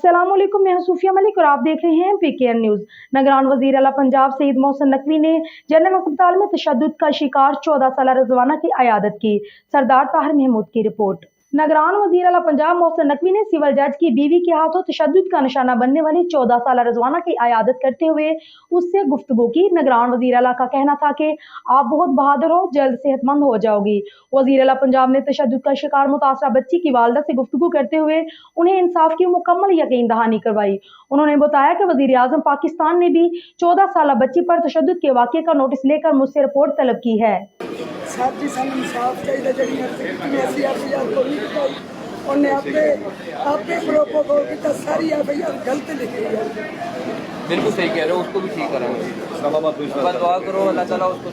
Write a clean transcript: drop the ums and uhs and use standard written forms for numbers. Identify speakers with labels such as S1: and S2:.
S1: अस्सलामुअलैकुम, मैं सूफिया मलिक और आप देख रहे हैं PKN न्यूज़। निगरान वज़ीर आला पंजाब सईद मोहसिन नकवी ने जनरल अस्पताल में तशद्दुद का शिकार 14 साला रिजवाना की अयादत की। सरदार ताहिर महमूद की रिपोर्ट। निगरान वज़ीर आला पंजाब मोहसिन नकवी ने सिविल जज की बीवी के हाथों तशद्दुद का निशाना बनने वाली 14 साला रिजवाना की अयादत करते हुए उससे गुफ्तगू की। निगरान वज़ीर आला का कहना था कि आप बहुत बहादुर हो, जल्द सेहतमंद हो जाओगी। वज़ीर आला पंजाब ने तशद्दुद का शिकार मुतासरा बच्ची की वालदा से गुफ्तगू करते हुए उन्हें इंसाफ की मुकम्मल यकीन दहानी करवाई। उन्होंने बताया कि वज़ीर आज़म पाकिस्तान ने भी 14 साला बच्ची पर तशद्दुद के वाक़े का नोटिस लेकर मुझसे रिपोर्ट तलब की है।
S2: साथी सानू इंसाफ चाहिए जी आपने प्रोटोकॉल की सारी FIR गलत लिखी है।
S3: बिल्कुल सही कह रहे हो, उसको भी ठीक कराएंगे। दुआ करो अल्लाह ताला उसको